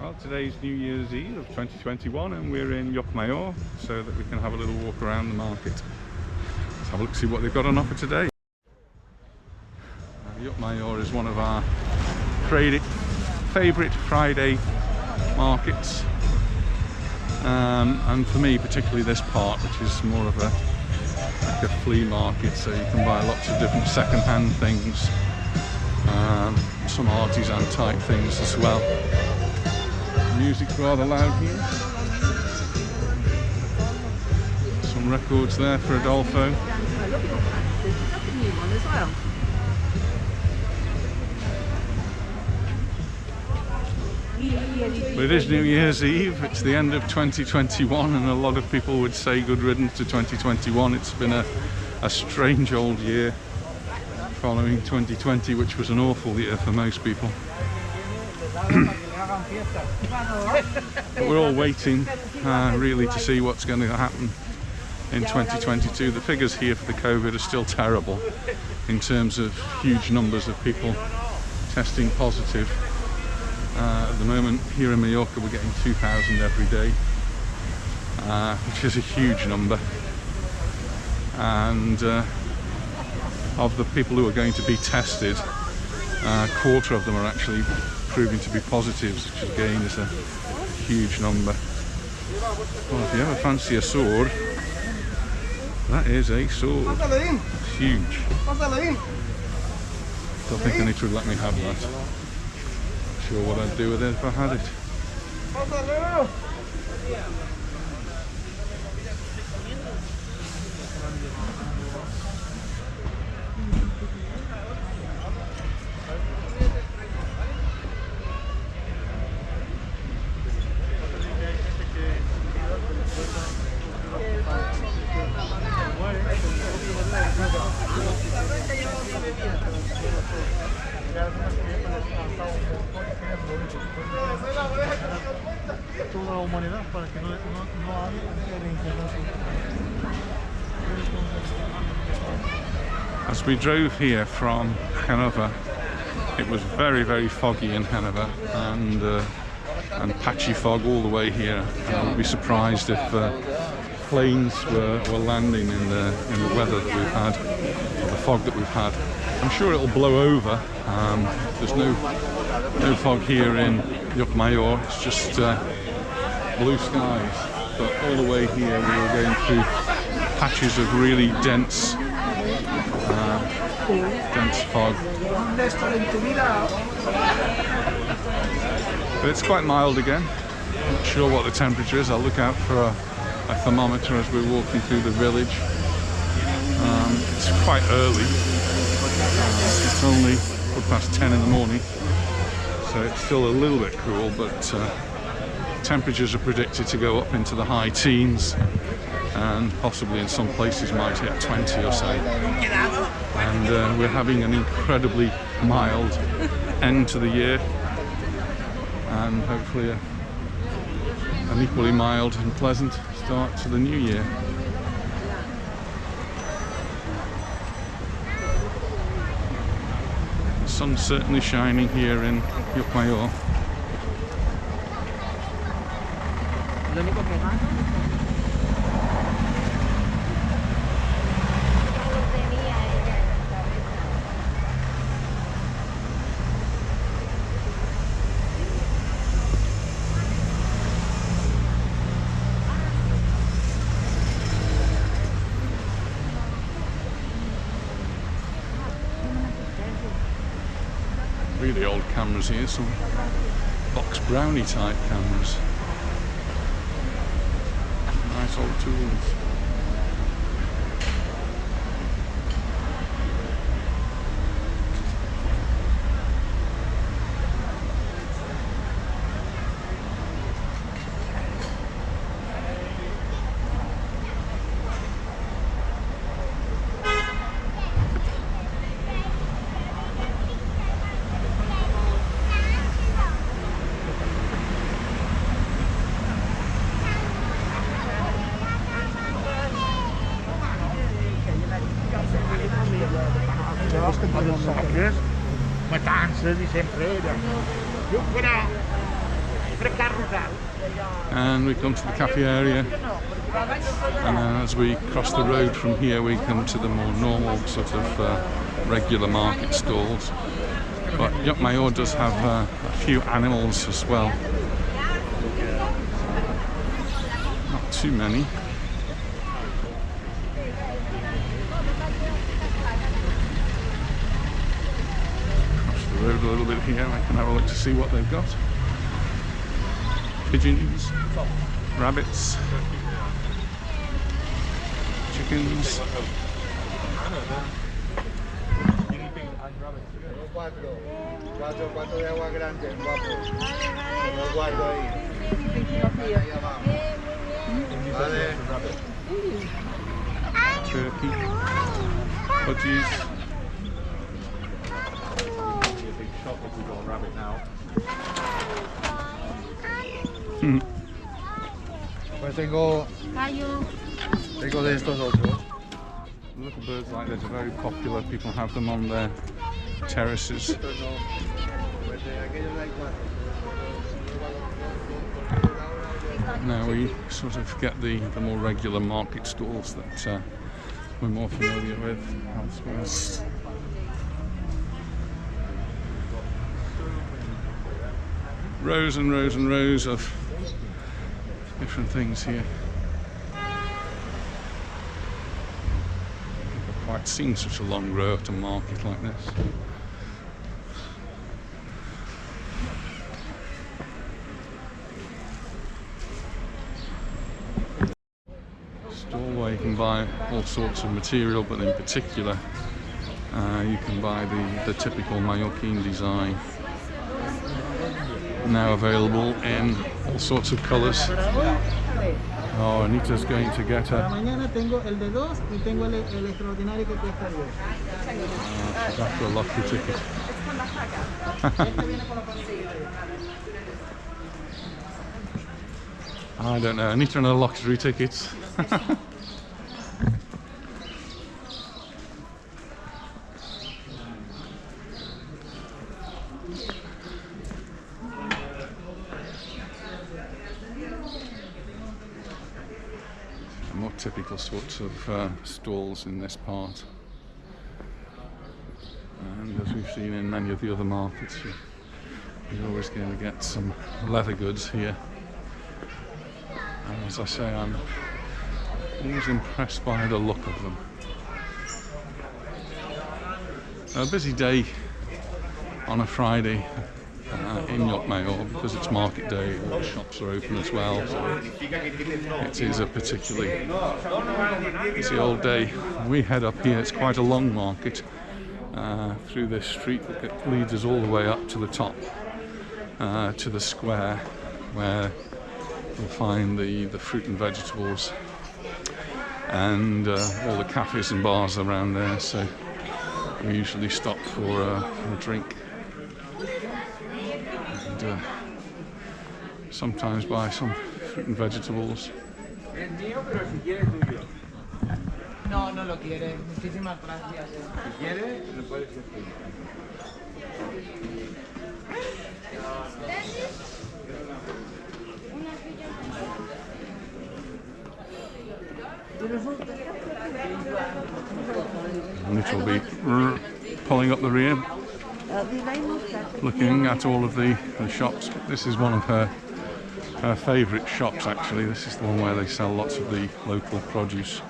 Well, today's New Year's Eve of 2021 and we're in Lluchmajor so that we can have a little walk around the market. Let's have a look, see what they've got on offer today. Lluchmajor is one of our favourite Friday markets, and for me particularly this part, which is more of like a flea market, so you can buy lots of different second-hand things, some artisan type things as well. Music's rather loud here. Some records there for Adolfo. But it is New Year's Eve, it's the end of 2021 and a lot of people would say good riddance to 2021. It's been a strange old year following 2020, which was an awful year for most people. But we're all waiting really to see what's going to happen in 2022. The figures here for the COVID are still terrible in terms of huge numbers of people testing positive. At the moment here in Mallorca we're getting 2,000 every day, which is a huge number, and of the people who are going to be tested, a quarter of them are actually proving to be positives, which again is a huge number. Well, if you ever fancy a sword, that is a sword. It's huge. Don't think Anita would let me have that. Not sure what I'd do with it if I had it. As we drove here from Hanover, it was very foggy in Hanover, and patchy fog all the way here. And I would be surprised if planes were landing in the weather that we've had, or the fog that we've had. I'm sure it'll blow over. There's no fog here in Lluchmajor, it's just blue skies. But all the way here we were going through patches of really dense fog. But it's quite mild again. Not sure what the temperature is. I'll look out for a thermometer as we're walking through the village. It's quite early. It's only 10:15 in the morning, so it's still a little bit cool, but temperatures are predicted to go up into the high teens, and possibly in some places might hit 20 or so. And we're having an incredibly mild end to the year, and hopefully an equally mild and pleasant start to the new year. The sun's certainly shining here in Lluchmajor. Really old cameras here, some box brownie type cameras. Nice old tools. Ma tanto di sempre. Io quella and we come to the cafe area, and then as we cross the road from here we come to the more normal sort of regular market stalls. But Lluchmajor does have a few animals as well. Not too many. Cross the road a little bit here, I can have a look to see what they've got. Pigeons, rabbits, chickens. Turkey, budgies. Pues tengo de estos otros. Little birds like this are very popular. People have them on their terraces. Now we sort of get the more regular market stalls that we're more familiar with elsewhere. Rows and rows and rows of different things here. I've quite seen such a long row at a market like this. Stall where you can buy all sorts of material, but in particular you can buy the typical Mallorquin design. Now available in all sorts of colours. Oh, Anita's going to get a... she's after a lottery ticket. I don't know, Anita and her lottery tickets. More typical sorts of stalls in this part, and as we've seen in many of the other markets, you're always going to get some leather goods here. And as I say, I'm always impressed by the look of them. A busy day on a Friday in Lluchmajor, because it's market day, all the shops are open as well, so it is a particularly busy old day. We head up here, it's quite a long market through this street that leads us all the way up to the top, to the square, where you'll find the fruit and vegetables and all the cafes and bars around there, so we usually stop for a drink. Sometimes buy some fruit and vegetables. No, no lo quiere. Muchísimas gracias. Si quiere, lo puedes decir. Anita will be pulling up the rear, looking at all of the shops. This is one of her favourite shops actually. This is the one where they sell lots of the local produce.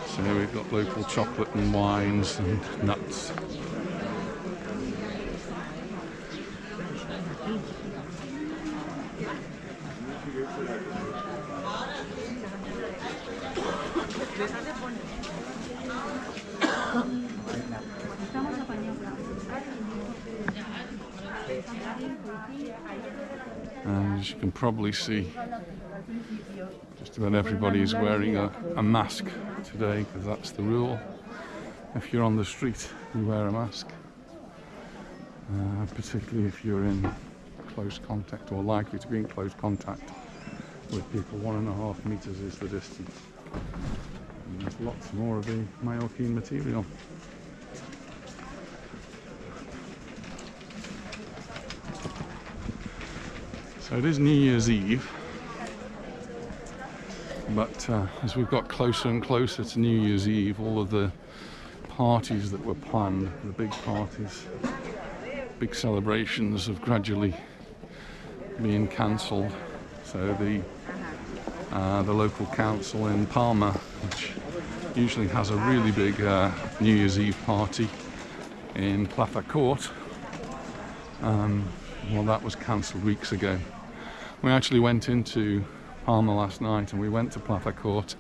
So we've got local chocolate and wines and nuts. And as you can probably see, just about everybody is wearing a mask today, because that's the rule. If you're on the street, you wear a mask, particularly if you're in close contact or likely to be in close contact with people. 1.5 meters is the distance. And there's lots more of the Mallorquin material. So it is New Year's Eve, But as we've got closer and closer to New Year's Eve, all of the parties that were planned, the big parties, big celebrations, have gradually been cancelled. So the local council in Palma, which usually has a really big New Year's Eve party in Plaza Court, well, that was cancelled weeks ago. We actually went into Palma last night and we went to Plaza Court,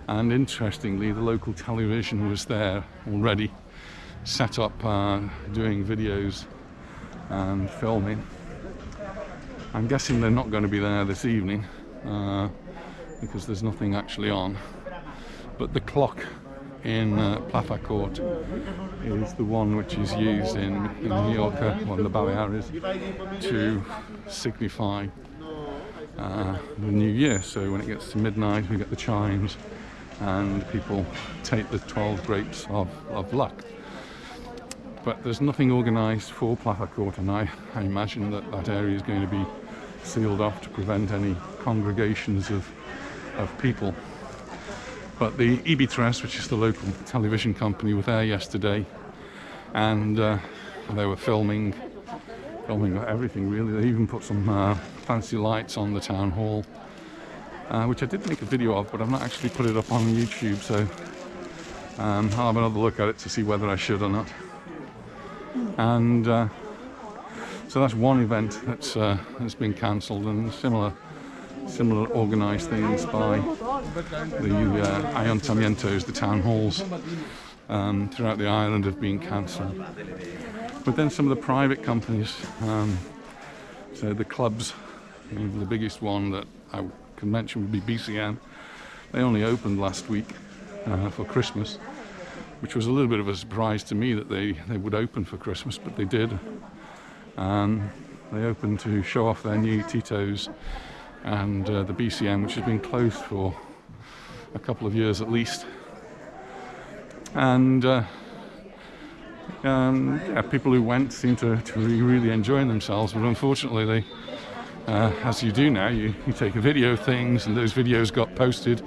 and interestingly the local television was there already, set up doing videos and filming. I'm guessing they're not going to be there this evening because there's nothing actually on, but the clock in Plaza Court is the one which is used in Mallorca, or in the Baleares, to signify the new year. So when it gets to midnight we get the chimes and people take the 12 grapes of luck. But there's nothing organised for Plaza Court, and I imagine that area is going to be sealed off to prevent any congregations of people. But the EB3, which is the local television company, were there yesterday, and they were filming everything really. They even put some fancy lights on the town hall, which I did make a video of, but I've not actually put it up on YouTube, so I'll have another look at it to see whether I should or not. And so that's one event that's been cancelled, and similar organised things by the ayuntamientos, the town halls throughout the island, have been cancelled. But then some of the private companies, so the clubs, the biggest one that I can mention would be BCM. They only opened last week for Christmas, which was a little bit of a surprise to me that they would open for Christmas, but they did. They opened to show off their new Titos, and the BCM, which has been closed for a couple of years at least. And yeah, people who went seemed to be really enjoying themselves, but unfortunately they, as you do now, you take a video of things, and those videos got posted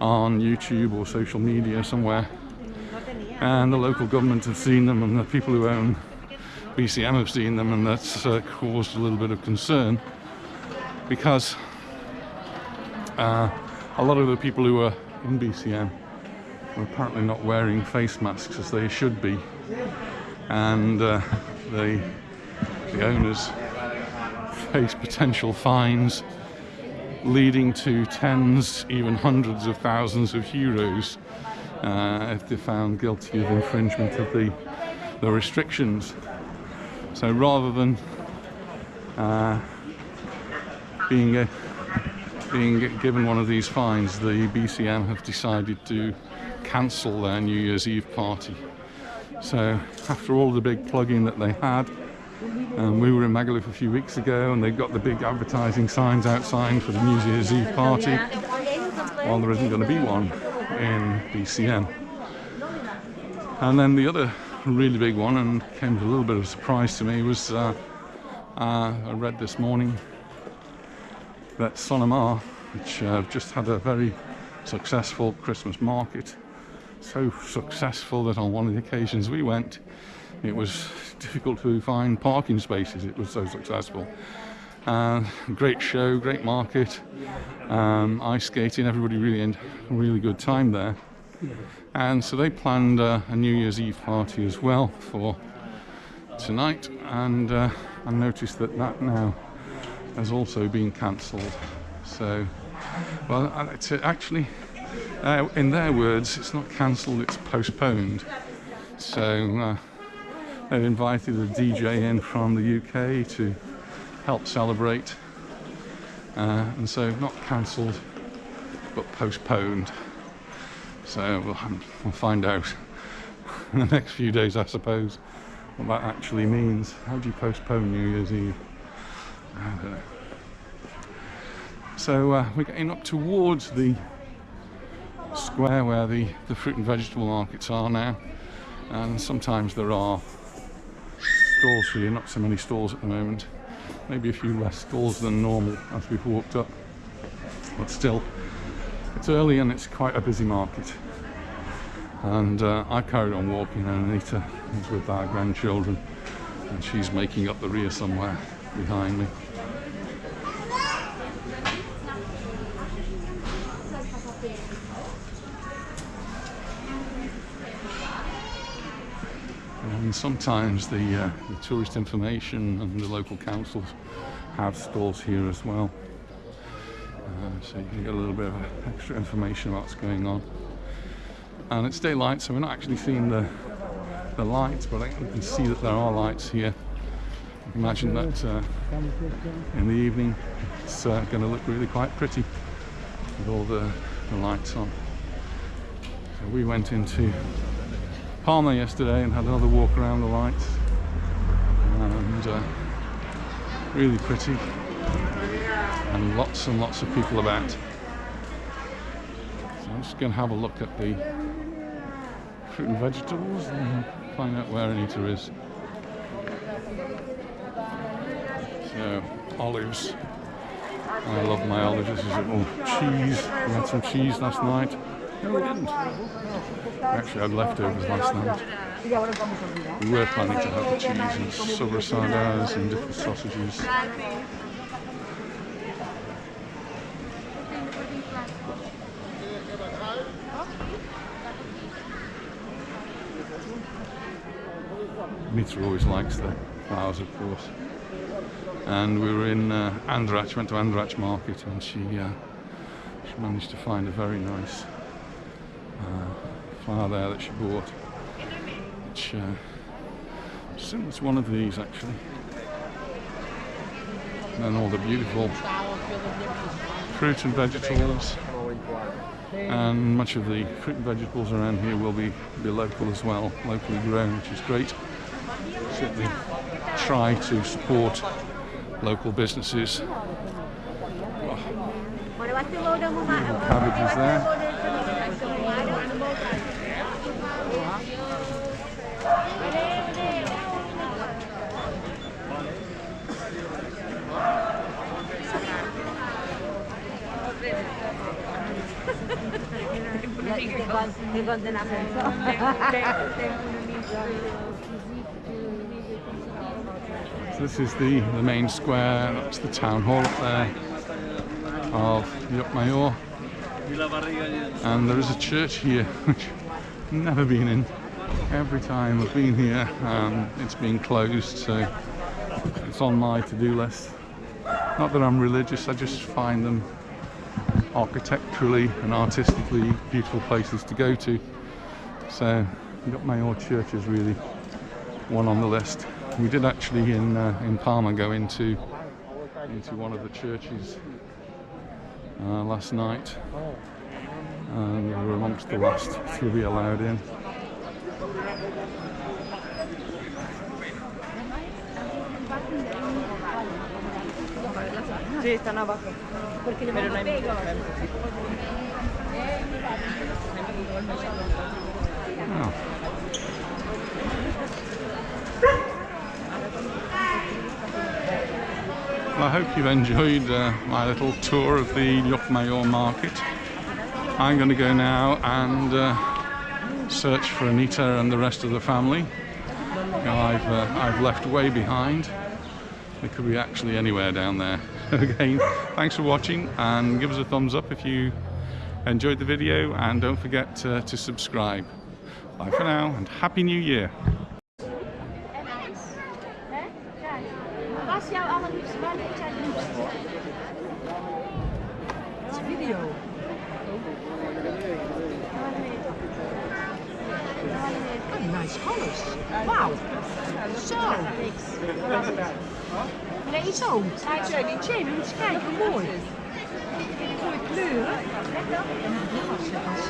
on YouTube or social media somewhere, and the local government have seen them, and the people who own BCM have seen them, and that's caused a little bit of concern, because a lot of the people who are in BCM are apparently not wearing face masks as they should be, and the owners face potential fines leading to tens, even hundreds of thousands of euros if they're found guilty of infringement of the restrictions. So rather than being given one of these fines, the BCM have decided to cancel their New Year's Eve party. So after all the big plugging that they had, we were in Magaluf a few weeks ago, and they got the big advertising signs outside for the New Year's Eve party. Well, there isn't going to be one in BCM. And then the other really big one, and came as a little bit of a surprise to me, was I read this morning that Sonoma, which just had a very successful Christmas market, so successful that on one of the occasions we went, it was difficult to find parking spaces. It was so successful. Great show, great market, ice skating, everybody really good time there. And so they planned a New Year's Eve party as well for tonight, and I noticed that now has also been cancelled. So, well, it's actually, in their words, it's not cancelled, it's postponed. So they've invited a DJ in from the UK to help celebrate, and so not cancelled but postponed. So we'll find out in the next few days, I suppose, what that actually means. How do you postpone New Year's Eve? I don't know. So we're getting up towards the square where the fruit and vegetable markets are now, and sometimes there are stalls here, not so many stalls at the moment, maybe a few less stalls than normal as we've walked up, but still It's early and it's quite a busy market. And I carried on walking, and Anita is with our grandchildren, and she's making up the rear somewhere behind me. And sometimes the tourist information and the local councils have stalls here as well, so you can get a little bit of extra information about what's going on. And it's daylight, so we're not actually seeing the lights, but you can see that there are lights here. You can imagine that in the evening it's going to look really quite pretty with all the lights on. So we went into Palma yesterday and had another walk around the lights, and really pretty, and lots of people about. So I'm just going to have a look at the fruit and vegetables and find out where Anita is. So, olives. I love my olives. This is all cheese. We had some cheese last night. No, we didn't. Actually, I had leftovers last night. We were planning to have the cheese and sobrasadas and different sausages. Anita always likes the flowers, of course. And we were in Andratx, went to Andratx market, and she managed to find a very nice flower there that she bought, which it's one of these actually. And then all the beautiful fruit and vegetables, and much of the fruit and vegetables around here will be local as well, locally grown, which is great. Certainly try to support local businesses. Cabbages there. So this is the main square. That's the town hall up there of Lluchmajor, and there is a church here which I've never been in. Every time I've been here it's been closed, so it's on my to-do list. Not that I'm religious, I just find them architecturally and artistically beautiful places to go to. So Lluchmajor church is really one on the list. We did actually in Palma go into one of the churches last night, and we were amongst the last to be allowed in. Sí, están abajo. Pero no hay mucho. Oh. Well, I hope you've enjoyed my little tour of the Lluchmajor market. I'm going to go now and search for Anita and the rest of the family. I've left way behind. They could be actually anywhere down there. Again, thanks for watching, and give us a thumbs up if you enjoyed the video, and don't forget to subscribe. Bye for now, and Happy New Year! It's a video. Oh, nice colours. Wow. Zo. Nee, zo. Die moet eens kijken, mooi. Mooie kleuren. En een glas,